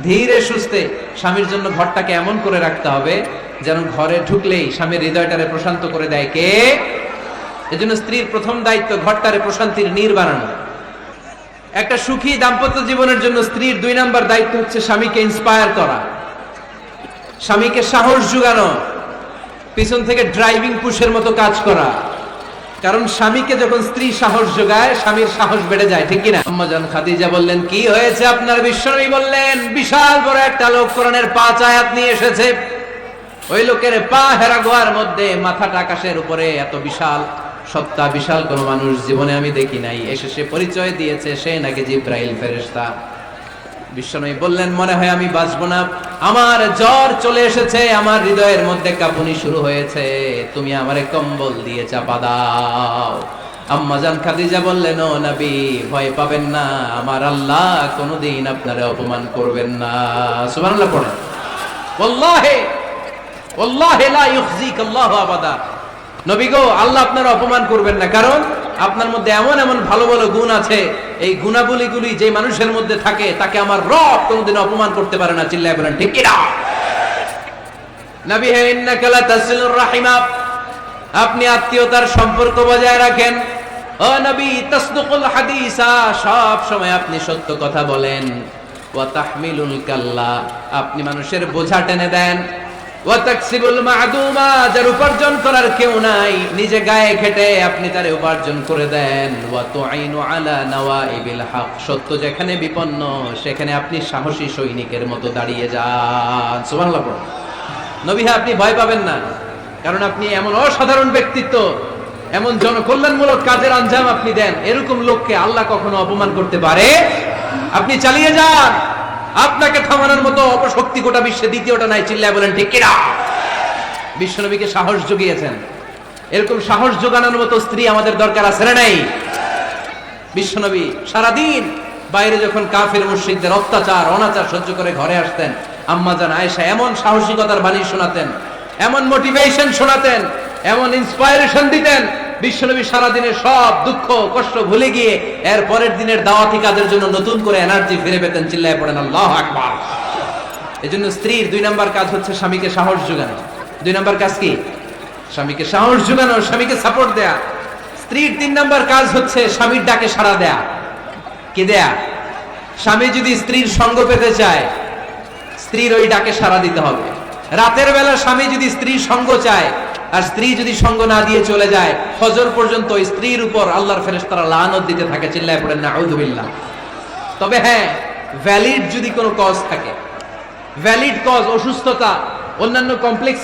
ধীরে সুস্থে স্বামীর জন্য ঘরটাকে এমন করে রাখতে হবে যেন ঘরে ঢুকলেই স্বামীর হৃদয়টারে প্রশান্ত করে দেয় কে? এজন্য স্ত্রীর প্রথম দায়িত্ব ঘরটারে প্রশান্তির নীড় বানানো। একটা সুখী দাম্পত্য জীবনের জন্য স্ত্রীর 2 নাম্বার দায়িত্ব হচ্ছে স্বামীকে ইন্সপায়ার করা, স্বামীকে সাহস জোগানো, পিছন থেকে ড্রাইভিং পুশের মতো কাজ করা। কারণ স্বামীকে যখন স্ত্রী সাহস যোগায়, স্বামীর সাহস বেড়ে যায়, ঠিক কিনা? আম্মা জান খাদিজা বললেন, কি হয়েছে আপনার? বিশ্বনবী বললেন, বিশাল বড় একটা লোক কোরআনের 5 আয়াত নিয়ে এসেছে। ওই লোকের পা হেরা গোয়ার মধ্যে, মাথাটা আকাশের উপরে, এত বিশাল সত্তা, বিশাল কোন মানুষ জীবনে আমি দেখি নাই। এসে সে পরিচয় দিয়েছে সে নাকি জিব্রাইল ফেরেশতা। বিশ্বনবী বললেন, মনে হয় আমি বাঁচবো না, আমার জ্বর চলে এসেছে, আমার হৃদয়ের মধ্যে কাঁপুনি শুরু হয়েছে, তুমি আমারে কম্বল দিয়ে চাপা দাও। আম্মা জান খাদিজা বললেন, ও নবী, ভয় পাবেন না, আমার আল্লাহ কোনোদিন আপনারে অপমান করবেন না। সুবহানাল্লাহ পড়েন। ওয়াল্লাহি ওয়াল্লাহি লা ইউখজিক আল্লাহু আবাদা। নবী গো, আল্লাহ আপনারা অপমান করবেন না, কারণ আপনার মধ্যে এমন এমন ভালো ভালো গুণ আছে, এই গুণাবলীগুলি যে মানুষের মধ্যে থাকে তাকে আমার রব কোনোদিন অপমান করতে পারে না। চিল্লায় বলেন ঠিক কিনা? নবী হে, ইন্নাকা লা তাসিলুর রাহিমা, আপনি আত্মীয়তার সম্পর্ক বজায় রাখেন। ও নবী, তাসদুকুল হাদিসা, সব সময় আপনি সত্য কথা বলেন। ওয়া তাহমিলুল কাল্লা, আপনি মানুষের বোঝা টেনে দেন। ওয়া তাকসিবুল মা'দুমা, যার উপার্জন করার কেউ নাই, নিজে গায়ে খেটে আপনি তারে উপার্জন করে দেন। ওয়া তুঈনু আলা নাওয়াইবিল হক, সত্য যেখানে বিপন্ন সেখানে আপনি সাহসী সৈনিকের মতো দাঁড়িয়ে যান। সুবহানাল্লাহ। নবী, আপনি ভয় পাবেন না, কারণ আপনি এমন অসাধারণ ব্যক্তিত্ব, এমন জনকল্যাণমূলক কাজের আঞ্জাম আপনি দেন, এরকম লোককে আল্লাহ কখনো অপমান করতে পারে? আপনি চালিয়ে যান, আপনাকে থামানোর মতো অপশক্তি গোটা বিশ্বে দ্বিতীয়টা নাই। চিল্লায় বলেন ঠিক কিনা? বিশ্বনবীকে সাহস জুগিয়েছেন, এরকম সাহস জোগানোর মতো স্ত্রী আমাদের দরকার আছে না নাই? বিশ্বনবী সারাদিন বাইরে যখন কাফির মুশরিকদের অত্যাচার অনাচার সহ্য করে ঘরে আসতেন, আম্মা জান আয়েশা এমন সাহসিকতার বাণী শোনাতেন, এমন মোটিভেশন শোনাতেন, এমন ইন্সপায়ারেশন দিতেন, বিশ্বনবী সারাদিনের সব দুঃখ কষ্ট ভুলে গিয়ে এর পরের দিনের দাওয়াতি কাজের জন্য নতুন করে এনার্জি ফিরে পেতেন। চিল্লায় পড়েন আল্লাহু আকবার। এজন্য স্ত্রীর 2 নাম্বার কাজ হচ্ছে স্বামীকে সাহস জোগানো। 2 নাম্বার কাজ কি? স্বামীকে সাহস জোগানো, স্বামীকে সাপোর্ট দেয়া। স্ত্রীর 3 নাম্বার কাজ হচ্ছে স্বামীর ডাকে সাড়া দেয়া। কি দেয়া? স্বামী যদি স্ত্রীর সঙ্গ পেতে চায়, স্ত্রীর ওই ডাকে সাড়া দিতে হবে। রাতের বেলা স্বামী যদি স্ত্রীর সঙ্গ চায়, আর স্ত্রী যদি সঙ্গ না দিয়ে চলে যায়, ফজর পর্যন্ত স্ত্রীর উপর আল্লাহর ফেরেশতারা লানত দিতে থাকে। চিল্লায় পড়েন নাউযু বিল্লাহ। তবে হ্যাঁ, ভ্যালিড যদি কোনো কজ থাকে, ভ্যালিড কজ, অসুস্থতা, অন্যান্য কমপ্লেক্স